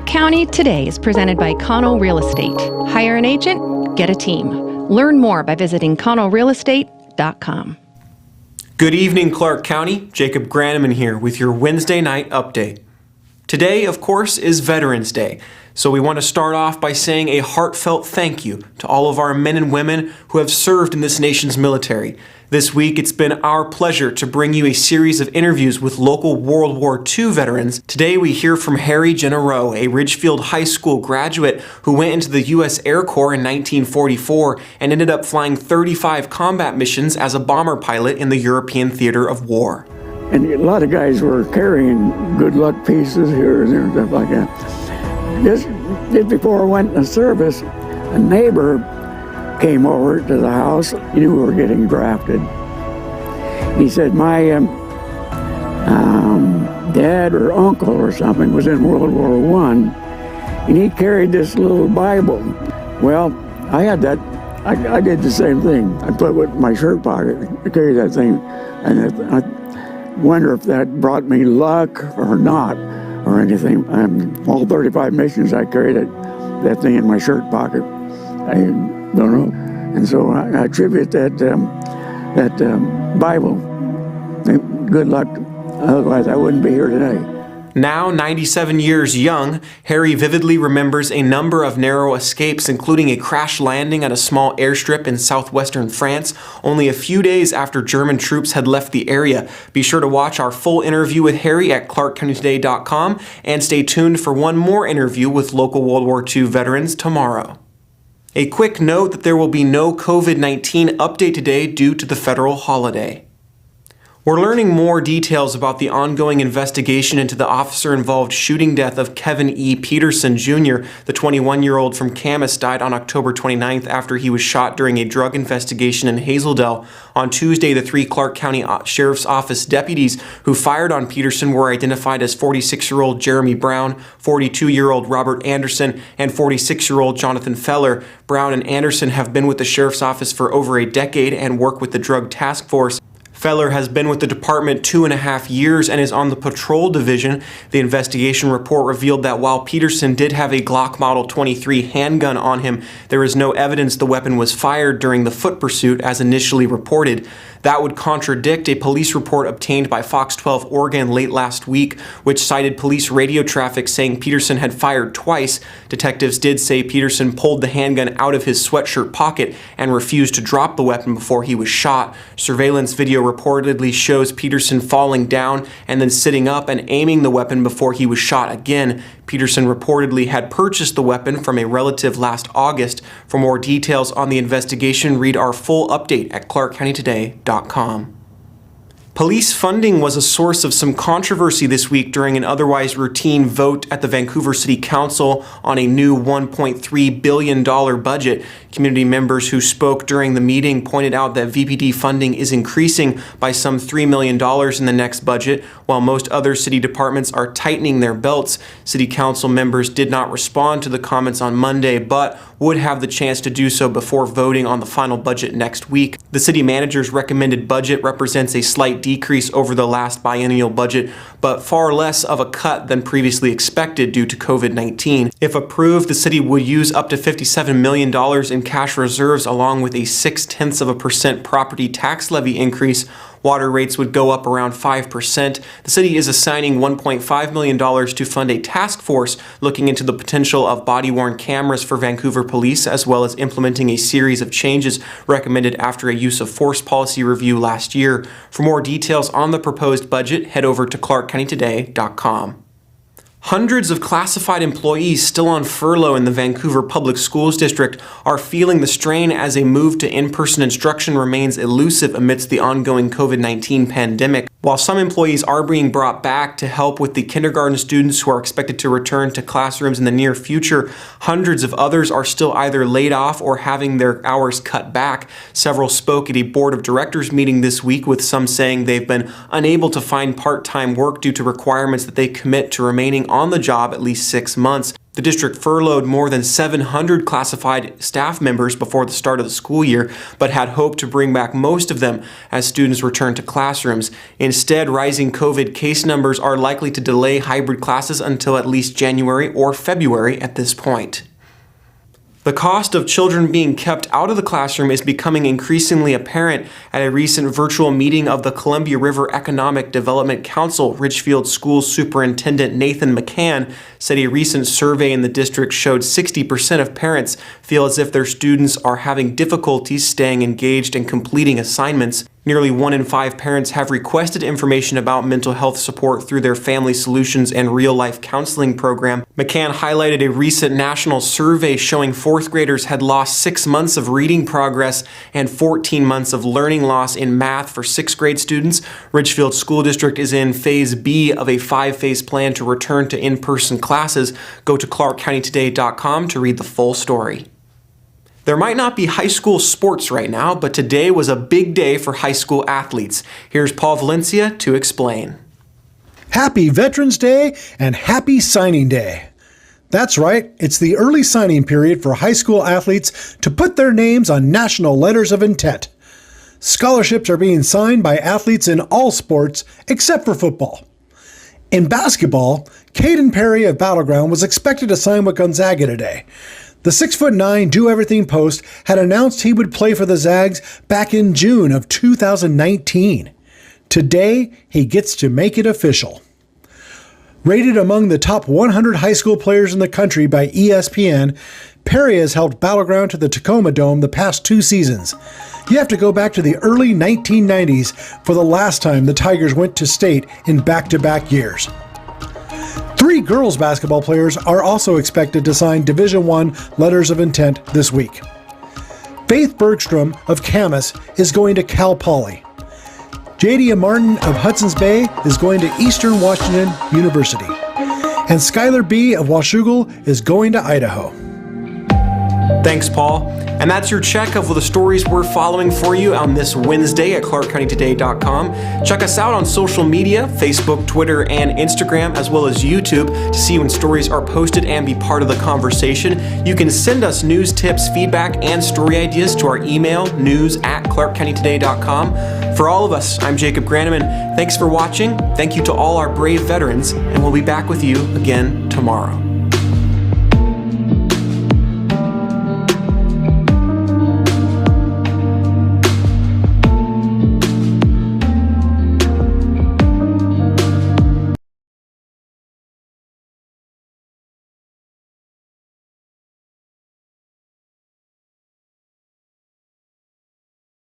Clark County Today is presented by Connell Real Estate. Hire an agent, get a team. Learn more by visiting connellrealestate.com. Good evening, Clark County. Jacob Graneman here with your Wednesday night update. Today, of course, is Veterans Day, so we want to start off by saying a heartfelt thank you to all of our men and women who have served in this nation's military. This week, it's been our pleasure to bring you a series of interviews with local World War II veterans. Today, we hear from Harry Gennaro, a Ridgefield High School graduate who went into the U.S. Air Corps in 1944 and ended up flying 35 combat missions as a bomber pilot in the European theater of war. And a lot of guys were carrying good luck pieces here and there and stuff like that. Just before I went in the service, a neighbor came over to the house. He knew we were getting drafted. He said, my dad or uncle or something was in World War I, and he carried this little Bible. Well, I had that. I did the same thing. I put it in my shirt pocket. I carried that thing, and I wonder if that brought me luck or not, or anything. All 35 missions, I carried that thing in my shirt pocket. I don't know. And so I attribute that Bible. Good luck. Otherwise, I wouldn't be here today. Now 97 years young, Harry vividly remembers a number of narrow escapes, including a crash landing at a small airstrip in southwestern France only a few days after German troops had left the area. Be sure to watch our full interview with Harry at clarkcountytoday.com and stay tuned for one more interview with local World War II veterans tomorrow. A quick note that there will be no COVID-19 update today due to the federal holiday. We're learning more details about the ongoing investigation into the officer-involved shooting death of Kevin E. Peterson, Jr. The 21-year-old from Camas died on October 29th after he was shot during a drug investigation in Hazeldale. On Tuesday, the 3 Clark County Sheriff's Office deputies who fired on Peterson were identified as 46-year-old Jeremy Brown, 42-year-old Robert Anderson, and 46-year-old Jonathan Feller. Brown and Anderson have been with the Sheriff's Office for over a decade and work with the Drug Task Force. Feller has been with the department 2.5 years and is on the patrol division. The investigation report revealed that while Peterson did have a Glock Model 23 handgun on him, there is no evidence the weapon was fired during the foot pursuit as initially reported. That would contradict a police report obtained by Fox 12 Oregon late last week, which cited police radio traffic saying Peterson had fired twice. Detectives did say Peterson pulled the handgun out of his sweatshirt pocket and refused to drop the weapon before he was shot. Surveillance video reportedly shows Peterson falling down and then sitting up and aiming the weapon before he was shot again. Peterson reportedly had purchased the weapon from a relative last August. For more details on the investigation, read our full update at clarkcountytoday.com. Police funding was a source of some controversy this week during an otherwise routine vote at the Vancouver City Council on a new $1.3 billion budget. Community members who spoke during the meeting pointed out that VPD funding is increasing by some $3 million in the next budget, while most other city departments are tightening their belts. City Council members did not respond to the comments on Monday, but would have the chance to do so before voting on the final budget next week. The city manager's recommended budget represents a slight decrease over the last biennial budget, but far less of a cut than previously expected due to COVID-19. If approved, the city would use up to $57 million in cash reserves along with a 0.6% property tax levy increase. Water rates would go up around 5%. The city is assigning $1.5 million to fund a task force looking into the potential of body-worn cameras for Vancouver police, as well as implementing a series of changes recommended after a use of force policy review last year. For more details on the proposed budget, head over to clarkcountytoday.com. Hundreds of classified employees still on furlough in the Vancouver Public Schools District are feeling the strain as a move to in-person instruction remains elusive amidst the ongoing COVID-19 pandemic. While some employees are being brought back to help with the kindergarten students who are expected to return to classrooms in the near future, hundreds of others are still either laid off or having their hours cut back. Several spoke at a board of directors meeting this week, with some saying they've been unable to find part-time work due to requirements that they commit to remaining on the job at least 6 months. The district furloughed more than 700 classified staff members before the start of the school year, but had hoped to bring back most of them as students return to classrooms. Instead, rising COVID case numbers are likely to delay hybrid classes until at least January or February at this point. The cost of children being kept out of the classroom is becoming increasingly apparent. At a recent virtual meeting of the Columbia River Economic Development Council, Richfield School Superintendent Nathan McCann said a recent survey in the district showed 60% of parents feel as if their students are having difficulties staying engaged and completing assignments. Nearly 1 in 5 parents have requested information about mental health support through their Family Solutions and Real Life Counseling program. McCann highlighted a recent national survey showing 4th graders had lost 6 months of reading progress and 14 months of learning loss in math for 6th grade students. Richfield School District is in Phase B of a 5-phase plan to return to in-person classes. Go to clarkcountytoday.com to read the full story. There might not be high school sports right now, but today was a big day for high school athletes. Here's Paul Valencia to explain. Happy Veterans Day and happy signing day. That's right, it's the early signing period for high school athletes to put their names on national letters of intent. Scholarships are being signed by athletes in all sports except for football. In basketball, Caden Perry of Battleground was expected to sign with Gonzaga today. The 6'9" do-everything post had announced he would play for the Zags back in June of 2019. Today, he gets to make it official. Rated among the top 100 high school players in the country by ESPN, Perry has helped Battleground to the Tacoma Dome the past 2 seasons. You have to go back to the early 1990s for the last time the Tigers went to state in back-to-back years. 3 girls basketball players are also expected to sign Division I letters of intent this week. Faith Bergstrom of Camas is going to Cal Poly. Jadia Martin of Hudson's Bay is going to Eastern Washington University. And Skylar B. of Washougal is going to Idaho. Thanks, Paul. And that's your check of the stories we're following for you on this Wednesday at clarkcountytoday.com. Check us out on social media, Facebook, Twitter, and Instagram, as well as YouTube to see when stories are posted and be part of the conversation. You can send us news, tips, feedback, and story ideas to our email, news@clarkcountytoday.com. For all of us, I'm Jacob Granneman. Thanks for watching. Thank you to all our brave veterans, and we'll be back with you again tomorrow.